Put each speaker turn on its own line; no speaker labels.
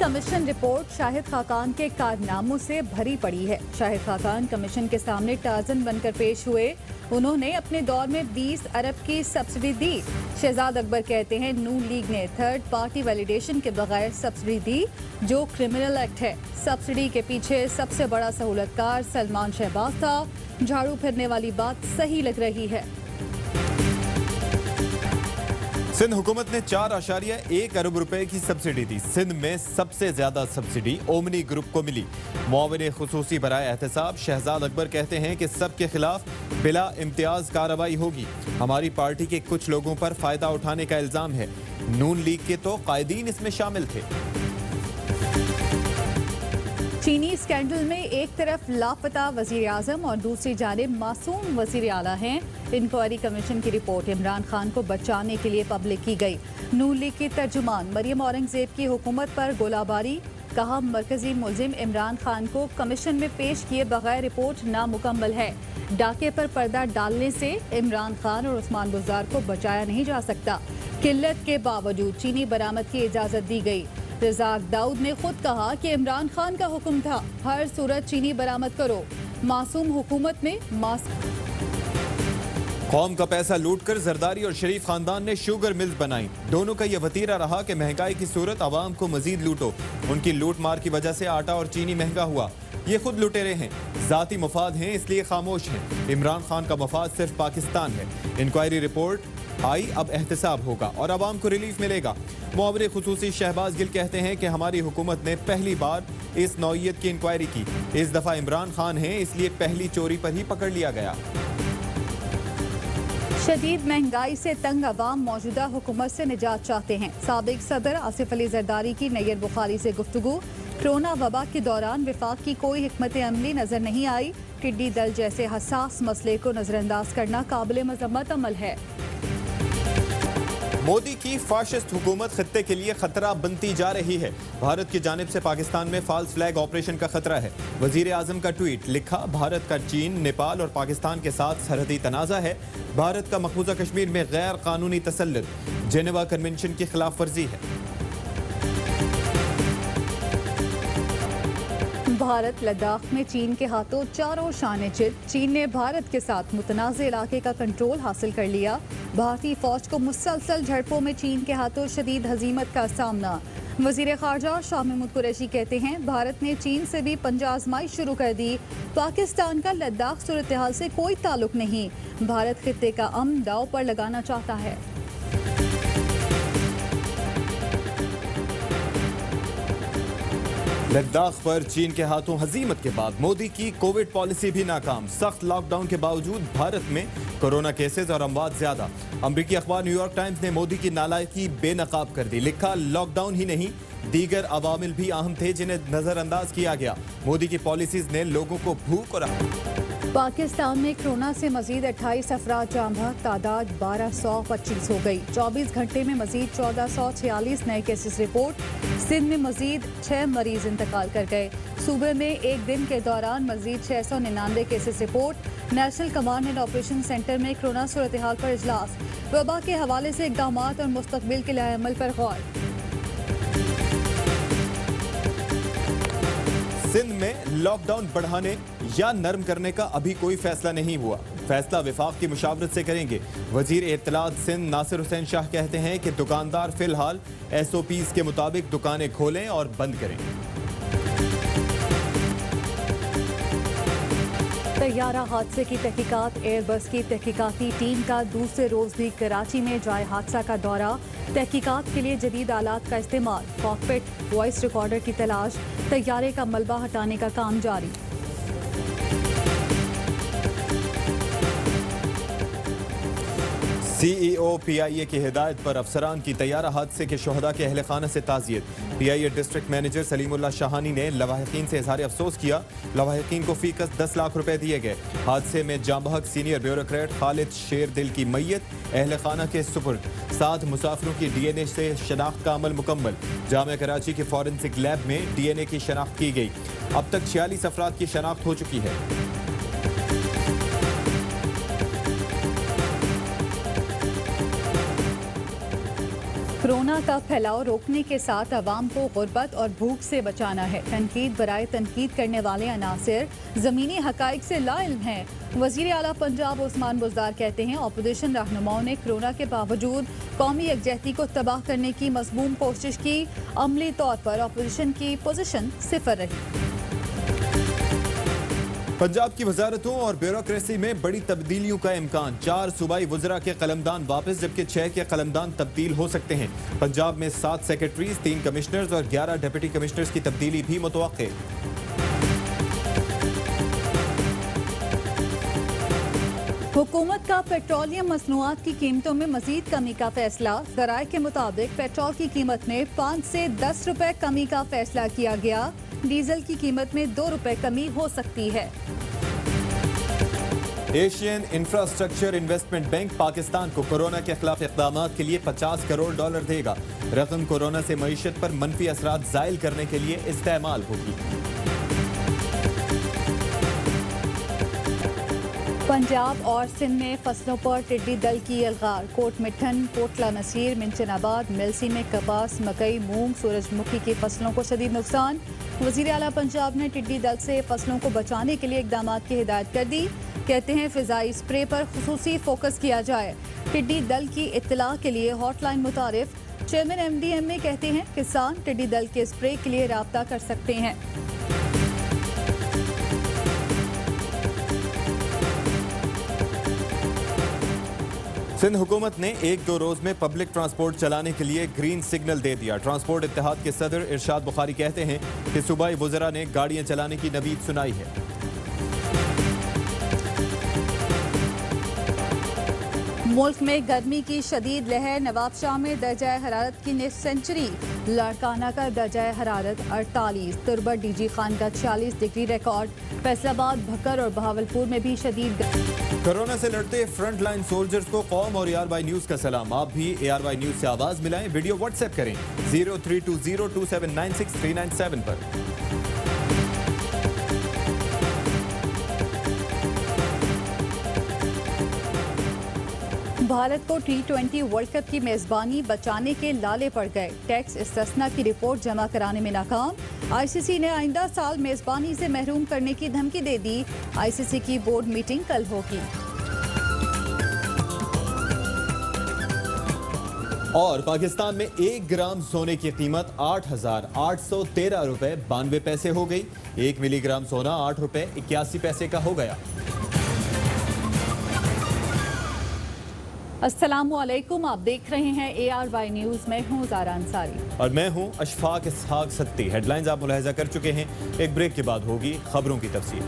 Commission report Shahid Khaqan के कारनामों से भरी पड़ी है। शाहिद खाकान कमीशन के सामने टार्जन बनकर पेश हुए। उन्होंने अपने दौर में 20 अरब की सब्सिडी दी। शहजाद अकबर कहते हैं नून लीग ने थर्ड पार्टी वैलिडेशन के बगैर सब्सिडी दी, जो क्रिमिनल एक्ट है। सब्सिडी के पीछे सबसे बड़ा सहूलतकार सलमान शहबाज था। झाड़ू फिरने वाली बात सही लग रही है।
सिंध हुकूमत ने 4.1 अरब रुपए की सब्सिडी दी। सिंध में सबसे ज्यादा सब्सिडी ओमनी ग्रुप को मिली। मुआविन खुसूसी बराए एहतसाब शहजाद अकबर कहते हैं कि सबके खिलाफ बिला इम्तियाज कार्रवाई होगी। हमारी पार्टी के कुछ लोगों पर फायदा उठाने का इल्जाम है। नून लीग के तो कायदीन इसमें शामिल थे।
चीनी स्कैंडल में एक तरफ लापता वजीर आजम और दूसरी जानिब मासूम वजीर आला हैं। इंक्वायरी कमीशन की रिपोर्ट इमरान खान को बचाने के लिए पब्लिक की गई। नून लीग की तर्जुमान मरियम औरंगजेब की हुकूमत पर गोलाबारी। कहा मरकजी मुलजिम इमरान खान को कमीशन में पेश किए बगैर रिपोर्ट नामुकम्मल है। डाके पर पर्दा डालने से इमरान खान और उस्मान बुज़दार को बचाया नहीं जा सकता। किल्लत के बावजूद चीनी बरामद की इजाजत दी गई। रज़ाक दाऊद ने खुद कहा कि इमरान खान का हुक्म था हर सूरत चीनी बरामद करो। मासूम हुकूमत में
कौम का पैसा लूटकर जरदारी और शरीफ खानदान ने शुगर मिल्स बनाई। दोनों का यह वतीरा रहा कि महंगाई की सूरत आवाम को मजीद लूटो। उनकी लूट मार की वजह से आटा और चीनी महंगा हुआ। ये खुद लुटेरे हैं, जाती मफाद हैं, इसलिए खामोश हैं। इमरान खान का मफाद सिर्फ पाकिस्तान है। इंक्वायरी रिपोर्ट आई, अब एहतसाब होगा और आवाम को रिलीफ मिलेगा। मुआविन खुसूसी शहबाज गिल कहते हैं कि हमारी हुकूमत ने पहली बार इस नौइयत की इंक्वायरी की। इस दफा इमरान खान हैं, इसलिए पहली चोरी पर ही पकड़ लिया गया।
शदीद महंगाई से तंग अवाम मौजूदा हुकूमत से निजात चाहते हैं। साबिक सदर आसिफ अली जरदारी की नैयर बुखारी से गुफ्तगू। कोरोना वबा के दौरान विफाक की कोई हिकमत अमली नजर नहीं आई। टिड्डी दल जैसे हसास मसले को नजरअंदाज करना काबिल मजम्मत अमल है।
मोदी की फाशिस्ट हुकूमत खत्ते के लिए खतरा बनती जा रही है। भारत की जानिब से पाकिस्तान में फाल्स फ्लैग ऑपरेशन का खतरा है। वजीर आजम का ट्वीट लिखा, भारत का चीन, नेपाल और पाकिस्तान के साथ सरहदी तनाज़ा है। भारत का मकबूजा कश्मीर में गैर कानूनी तसल्लुत जेनेवा कन्वेंशन की खिलाफ वर्जी है।
भारत लद्दाख में चीन के हाथों चारों शाने चित। चीन ने भारत के साथ मुतनाज़ इलाके का कंट्रोल हासिल कर लिया। भारतीय फौज को मुसलसल झड़पों में चीन के हाथों शदीद हजीमत का सामना। वजीर खारजा शाह महमूद कुरैशी कहते हैं भारत ने चीन से भी पंजा आजमाई शुरू कर दी। पाकिस्तान का लद्दाख सूरत हाल से कोई ताल्लुक नहीं। भारत खित्ते का अमन दांव पर लगाना चाहता है।
लद्दाख पर चीन के हाथों हजीमत के बाद मोदी की कोविड पॉलिसी भी नाकाम। सख्त लॉकडाउन के बावजूद भारत में कोरोना केसेस और अमवात ज्यादा। अमरीकी अखबार न्यूयॉर्क टाइम्स ने मोदी की नालायकी बेनकाब कर दी। लिखा, लॉकडाउन ही नहीं दीगर अवामिल भी अहम थे जिन्हें नजरअंदाज किया गया। मोदी की पॉलिसीज ने लोगों को भूख और
पाकिस्तान में कोरोना से मजीद 28 अफराद जाँ बहक, तादाद 1225 हो गई। 24 घंटे में मजीद 1446 नए केसेस रिपोर्ट। सिंध में मजीद 6 मरीज इंतकाल कर गए। सूबे में एक दिन के दौरान मजीद 699 cases report. National command and operation centre में कोरोना सूरत हाल पर इजलास। वबा के हवाले से इकदाम और मुस्तकबिल के लाएअमल पर गौर।
सिंध में लॉकडाउन बढ़ाने या नरम करने का अभी कोई फैसला नहीं हुआ। फैसला विफाक की मुशावरत से करेंगे। वजीर इत्तलात सिंध नासिर हुसैन शाह कहते हैं कि दुकानदार फिलहाल SOPs के मुताबिक दुकानें खोलें और बंद करें।
तैयारा हादसे की तहकीकात। एयरबस की तहकीकाती टीम का दूसरे रोज भी कराची में जाए हादसा का दौरा। तहकीकात के लिए जदीद आलात का इस्तेमाल। कॉकपिट वॉइस रिकॉर्डर की तलाश। तैयारे का मलबा हटाने का काम जारी।
CEO PIA की हिदायत पर अफसरान की तैयारा हादसे के शोहदा के अहले खाना से ताज़ियत। PIA district manager Salimullah Shahani ने लवाहिकीन से इजहार अफसोस किया। लवाहिकीन को फीकस 10 लाख रुपए दिए गए। हादसे में जांबहक सीनियर ब्यूरोक्रेट खालिद शेर दिल की मैयत अहले खाना के सुपुर्द। 7 मुसाफिरों की DNA से शनाख्त का अमल मुकम्मल। जामिया कराची के फॉरेंसिक लैब में DNA की शनाख्त की गई। अब तक 46 अफराद की शनाख्त हो चुकी है।
कोरोना का फैलाव रोकने के साथ अवाम को गुर्बत और भूख से बचाना है। तनकीद बराए तनकीद करने वाले अनासिर ज़मीनी हकाइक से लाइल्म हैं। वज़ीर आला पंजाब उस्मान बुज़दार कहते हैं अपोजिशन रहनुमाओं ने कोरोना के बावजूद कौमी यकजहती को तबाह करने की मज़मूम कोशिश की। अमली तौर पर अपोजिशन की पोजीशन सिफर रही।
पंजाब की वजारतों और ब्यूरोक्रेसी में बड़ी तब्दीलियों का इम्कान। 4 सूबाई वज़रा के कलमदान वापस, जबकि 6 के कलमदान तब्दील हो सकते हैं। पंजाब में 7 सेक्रेटरीज, 3 कमिश्नर्स और 11 डिप्टी कमिश्नर्स की तब्दीली भी मुतवक्के।
हुकूमत का पेट्रोलियम मसनूआत की कीमतों में मजीद कमी का फैसला। ज़राए के मुताबिक पेट्रोल की कीमत में 5 से 10 रुपए कमी का फैसला किया गया। डीजल की कीमत में 2 रुपए कमी हो सकती है।
Asian infrastructure investment bank Pakistan को कोरोना के खिलाफ इक़दाम के लिए $50 करोड़ देगा। रकम कोरोना से मईशत पर मनफी असरात ज़ाइल करने के लिए इस्तेमाल होगी।
पंजाब और सिंध में फसलों पर टिड्डी दल की अलगार। कोट मिठन, कोटला नसीर, मिंचनाबाद, मिल्सी में कपास, मकई, मूंग, सूरजमुखी की फसलों को शदीद नुकसान। वज़ीर आला पंजाब ने टिड्डी दल से फसलों को बचाने के लिए इक़दाम की हिदायत कर दी। कहते हैं फ़िज़ाई स्प्रे पर खुसूसी फोकस किया जाए। टिड्डी दल की इत्तला के लिए हॉटलाइन मुतारिफ। चेयरमैन MDMA कहते हैं किसान टिड्डी दल के स्प्रे के लिए राब्ता कर सकते हैं।
सिंध हुकूमत ने 1-2 रोज में पब्लिक ट्रांसपोर्ट चलाने के लिए ग्रीन सिग्नल दे दिया। ट्रांसपोर्ट इत्तेहाद के सदर इरशाद बुखारी कहते हैं कि सूबाई वज़रा ने गाड़ियां चलाने की नवीद सुनाई है।
मुल्क में गर्मी की शदीद लहर। नवाबशाह में दर्जा हरारत की निस्फ सेंचुरी। लाड़काना का दर्जा हरारत 48। तुरबत DG खान का 46 डिग्री रिकॉर्ड। फैसलाबाद, भक्कर और बहावलपुर में भी शदीद।
कोरोना से लड़ते फ्रंट लाइन सोल्जर्स को कौम और ARY न्यूज का सलाम। आप भी ARY न्यूज से आवाज मिलाएं। वीडियो व्हाट्सएप करें 03202796 पर।
भारत को T20 वर्ल्ड कप की मेजबानी बचाने के लाले पड़ गए। टैक्स इस्तिस्ना की रिपोर्ट जमा कराने में नाकाम। ICC ने आइंदा साल मेजबानी से महरूम करने की धमकी दे दी। ICC की बोर्ड मीटिंग कल होगी।
और पाकिस्तान में 1 ग्राम सोने की कीमत 8,813 रुपए 92 पैसे हो गई। 1 मिलीग्राम सोना 8 रुपए 81 पैसे का हो गया।
अस्सलामुअलैकुम, आप देख रहे हैं ARY न्यूज। मैं हूं ज़ारा अंसारी
और मैं हूं अशफाक इसहाक सत्ती। हेडलाइंस आप मुलाहिजा कर चुके हैं। एक ब्रेक के बाद होगी खबरों की तफसील।